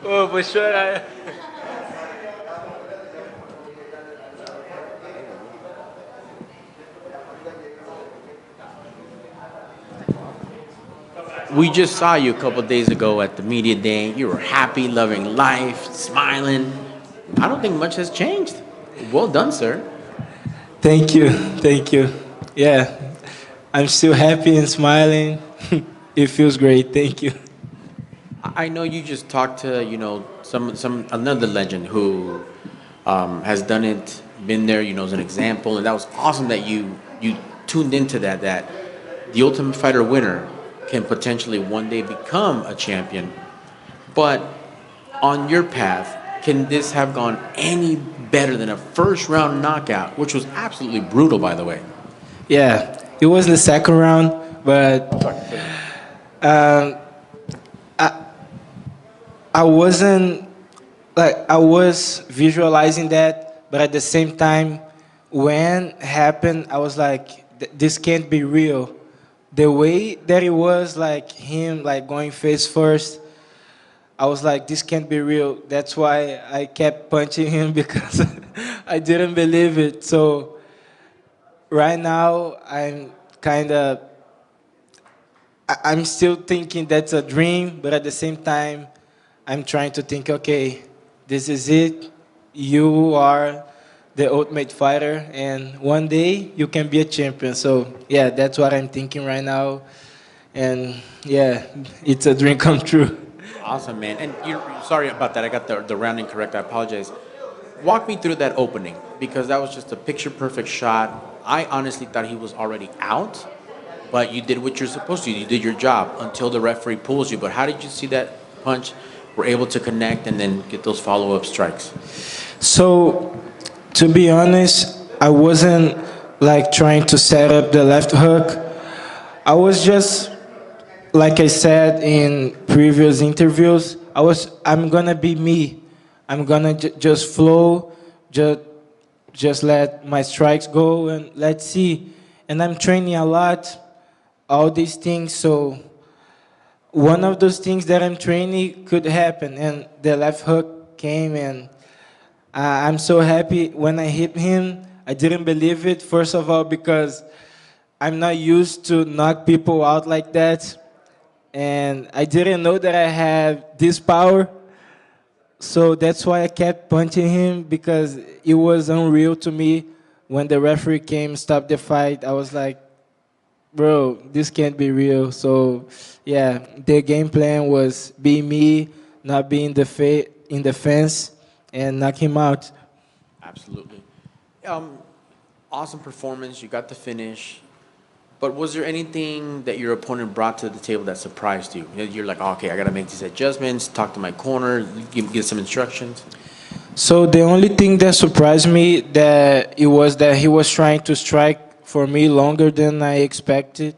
Oh, for sure. We just saw you a couple days ago at the media day. You were happy, loving life, smiling. I don't think much has changed. Well done, sir. Thank you, thank you. Yeah, I'm still happy and smiling. It feels great. Thank you. I know you just talked to some another legend who has done it, been there, as an example, and that was awesome that you tuned into that the Ultimate Fighter winner can potentially one day become a champion. But on your path, can this have gone any better than a first round knockout, which was absolutely brutal, by the way? Yeah, it was the second round, but um, I I wasn't like I was visualizing that, but at the same time, when it happened, I was like, this can't be real. The way that it was, like him, like going face first, I was like, this can't be real. That's why I kept punching him because I didn't believe it. So right now, I'm kind of, I'm still thinking that's a dream, but at the same time, I'm trying to think, okay, this is it. You are the ultimate fighter, and one day you can be a champion. So yeah, that's what I'm thinking right now, and yeah, it's a dream come true. Awesome, man. And you're sorry about that. I got the rounding correct. I apologize. Walk me through that opening because that was just a picture perfect shot. I honestly thought he was already out, but you did what you're supposed to. You did your job until the referee pulls you. But how did you see that punch? Were able to connect and then get those follow up strikes. So to be honest, I wasn't like trying to set up the left hook. I was just like I said in previous interviews, I'm gonna be me. I'm gonna just flow, just just let my strikes go and let's see. And I'm training a lot, all these things. So one of those things that I'm training could happen, and the left hook came, and I'm so happy when I hit him. I didn't believe it, first of all, because I'm not used to knock people out like that and I didn't know that I have this power. So that's why I kept punching him because it was unreal to me. When the referee came, stopped the fight, I was like, bro, this can't be real. So yeah, the game plan was be me, not be in in the fence, and knock him out. Absolutely. Um, awesome performance. You got the finish. But was there anything that your opponent brought to the table that surprised you? You're like, "Oh, okay, I got to make these adjustments, talk to my corner, give some instructions." So the only thing that surprised me that it was that he was trying to strike for me longer than I expected.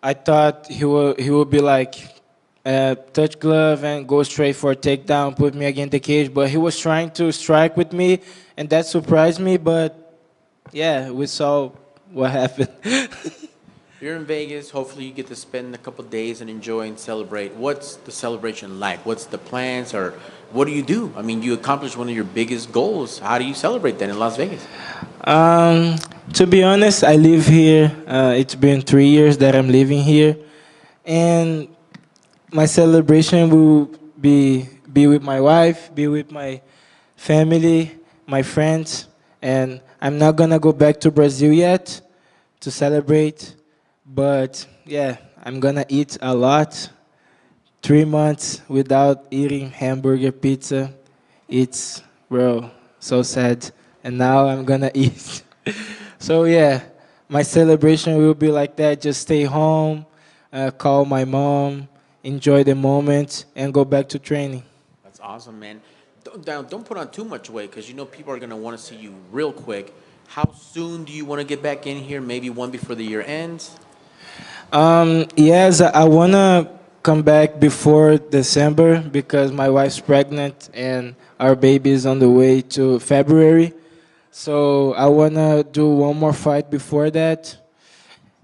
I thought he would be like touch glove and go straight for a takedown, put me against the cage. But he was trying to strike with me, and that surprised me. But yeah, we saw what happened. You're in Vegas. Hopefully, you get to spend a couple days and enjoy and celebrate. What's the celebration like? What's the plans, or what do you do? I mean, you accomplished one of your biggest goals. How do you celebrate that in Las Vegas? Um, to be honest, I live here. It's been 3 years that I'm living here, and my celebration will be with my wife, be with my family, my friends, and I'm not gonna go back to Brazil yet to celebrate. But yeah, I'm gonna eat a lot. 3 months without eating hamburger pizza. It's bro, so sad. And now I'm gonna eat. So yeah, my celebration will be like that. Just stay home, call my mom, enjoy the moment, and go back to training. That's awesome, man. Don't put on too much weight because you know people are gonna want to see you real quick. How soon do you want to get back in here? Maybe one before the year ends. Yes, I wanna come back before December because my wife's pregnant and our baby is on the way to February. So I wanna do one more fight before that.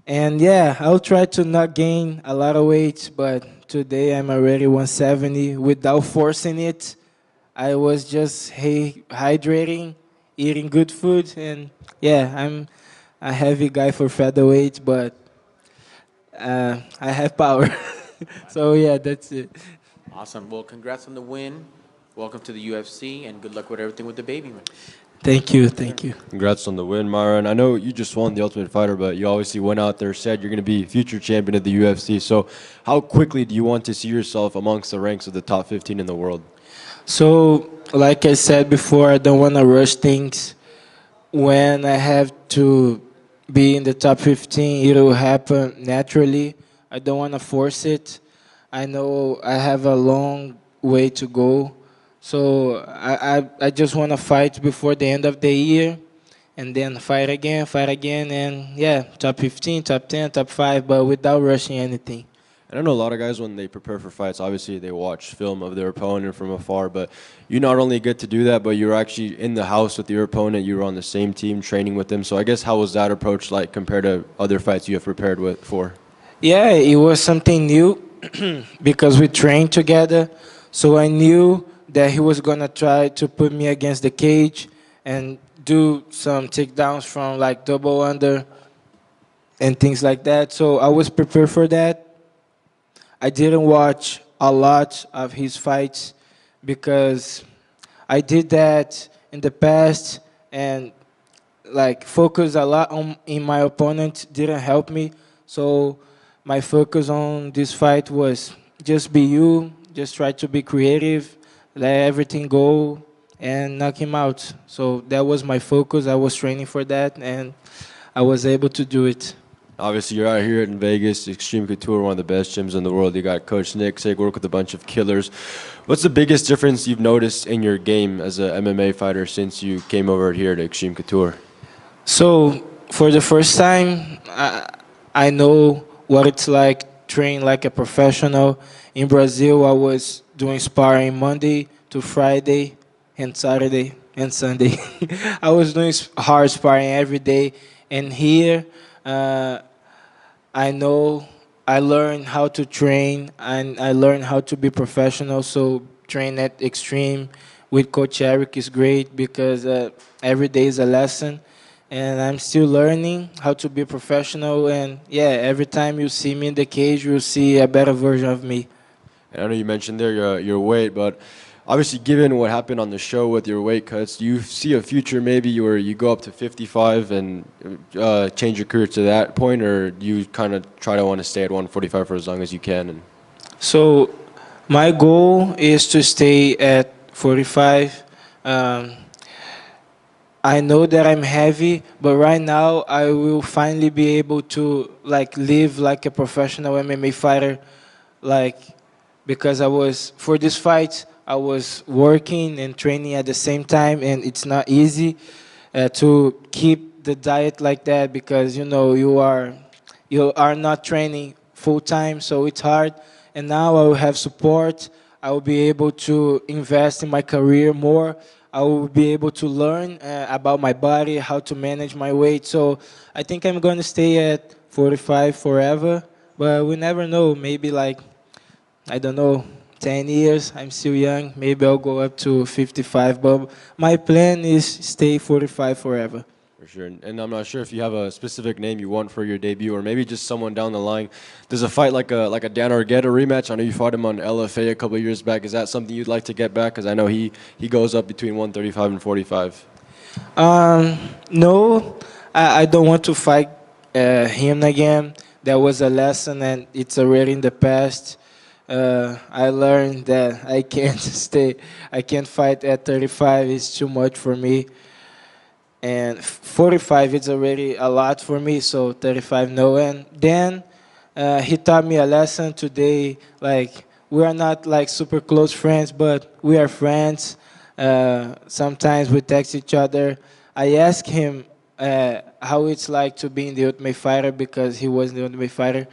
And yeah, I'll try to not gain a lot of weight, but today I'm already 170 without forcing it. I was just hydrating, eating good food, and yeah, I'm a heavy guy for featherweight, but I have power. So yeah, that's it. Awesome. Well, congrats on the win. Welcome to the UFC, and good luck with everything with the baby, man. Thank you, thank you. Congrats on the win, Myron. I know you just won the Ultimate Fighter, but you obviously went out there, said you're going to be future champion of the UFC. So, how quickly do you want to see yourself amongst the ranks of the top 15 in the world? So, like I said before, I don't want to rush things. When I have to be in the top 15, it will happen naturally. I don't want to force it. I know I have a long way to go. So I just want to fight before the end of the year and then fight again, and yeah, top 15, top 10, top 5, but without rushing anything. And I know a lot of guys, when they prepare for fights, obviously they watch film of their opponent from afar, but you not only get to do that, but you're actually in the house with your opponent. You were on the same team training with them. So, I guess, how was that approach like compared to other fights you have prepared for? Yeah, it was something new because we trained together. So I knew that he was gonna try to put me against the cage and do some takedowns from like double under and things like that. So I was prepared for that. I didn't watch a lot of his fights because I did that in the past and like focus a lot on in my opponent didn't help me. So my focus on this fight was just be you, just try to be creative, let everything go and knock him out. So that was my focus. I was training for that and I was able to do it. Obviously, you're out here in Vegas, Extreme Couture, one of the best gyms in the world. You got Coach Nick, say work with a bunch of killers. What's the biggest difference you've noticed in your game as a MMA fighter since you came over here to Extreme Couture? So for the first time, I know what it's like train like a professional. In Brazil, I was doing sparring Monday to Friday and Saturday and Sunday. I was doing hard sparring every day. And here, uh, I know I learned how to train and I learned how to be professional. So train at Extreme with Coach Eric is great because every day is a lesson. And I'm still learning how to be professional. And yeah, every time you see me in the cage, you'll see a better version of me. And I know you mentioned there your weight, but obviously, given what happened on the show with your weight cuts, do you see a future maybe where you go up to 55 and change your career to that point, or do you kind of try to want to stay at 145 for as long as you can? And So my goal is to stay at 45. Um, I know that I'm heavy, but right now I will finally be able to like live like a professional MMA fighter, like because I was for this fight I was working and training at the same time, and it's not easy to keep the diet like that because you are not training full time, so it's hard. And now I will have support. I will be able to invest in my career more. I will be able to learn about my body, how to manage my weight. So I think I'm going to stay at 45 forever, but we never know. Maybe like, I don't know, 10 years. I'm still young. Maybe I'll go up to 55, but my plan is stay 45 forever. for sure. And I'm not sure if you have a specific name you want for your debut, or maybe just someone down the line. Does a fight like a Dan Argueta rematch? I know you fought him on LFA a couple of years back. Is that something you'd like to get back? Because I know he goes up between 135 and 45. No, I don't want to fight him again. That was a lesson, and it's already in the past. I learned that I can't I can't fight at 35. It's too much for me. And 45 is already a lot for me, so 35 no. And then he taught me a lesson today. Like, we are not like super close friends, but we are friends. Sometimes we text each other. I asked him how it's like to be in the Ultimate Fighter because he was in the Ultimate Fighter,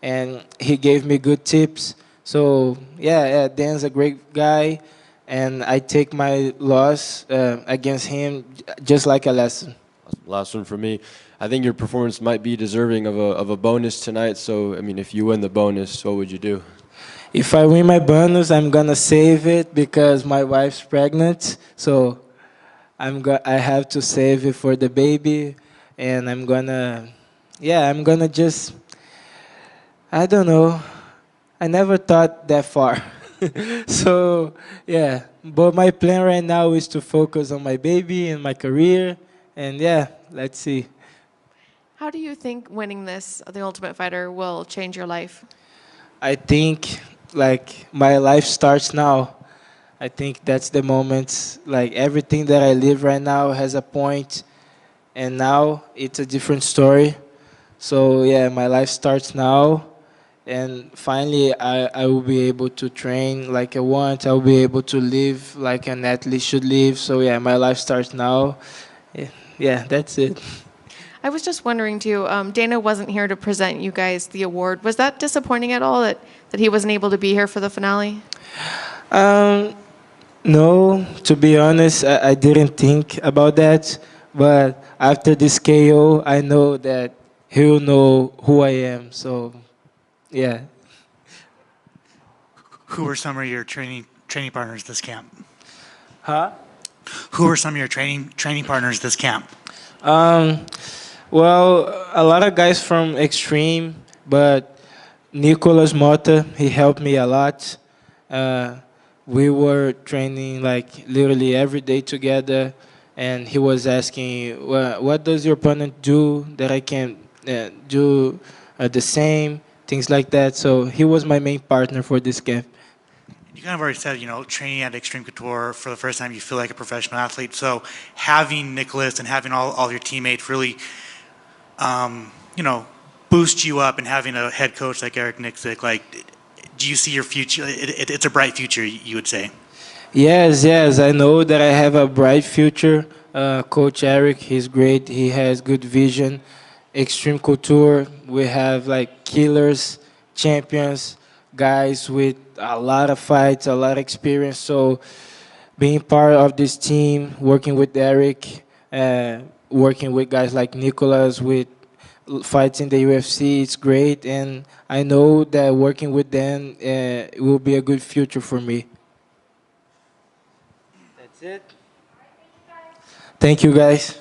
and he gave me good tips. So yeah, Dan's a great guy, and I take my loss against him just like a lesson. Last one for me. I think your performance might be deserving of a bonus tonight. So, I mean, if you win the bonus, what would you do? If I win my bonus, I'm gonna save it because my wife's pregnant. So I have to save it for the baby, and I'm gonna just, I don't know. I never thought that far. So yeah, but my plan right now is to focus on my baby and my career, and yeah, let's see. How do you think winning this, The Ultimate Fighter, will change your life? I think like my life starts now. I think that's the moment. Like everything that I live right now has a point, and now it's a different story. So yeah, my life starts now, and finally I will be able to train like I want. I will be able to live like an athlete should live. So yeah, my life starts now. Yeah, yeah, that's it. I was just wondering too, Dana wasn't here to present you guys the award. Was that disappointing at all that he wasn't able to be here for the finale? Um, no, to be honest, I didn't think about that. But after this KO, I know that he'll know who I am. So yeah. Who were some of your training partners this camp? Huh? Who were some of your training partners this camp? Um, well, a lot of guys from Extreme, but Nicolas Mota, he helped me a lot. Uh, we were training like literally every day together, and he was asking, what does your opponent do that I can do the same, things like that. So he was my main partner for this camp. You kind of already said, training at Extreme Couture for the first time, you feel like a professional athlete. So having Nicholas and having all your teammates really, boost you up, and having a head coach like Eric Nixick, like, do you see your future? It's a bright future, you would say. Yes, yes, I know that I have a bright future. Coach Eric, he's great. He has good vision. Extreme Couture, we have like killers, champions, guys with a lot of fights, a lot of experience. So being part of this team, working with Eric, working with guys like Nicolas, with fights in the UFC, it's great. And I know that working with them will be a good future for me. That's it. Thank you, guys.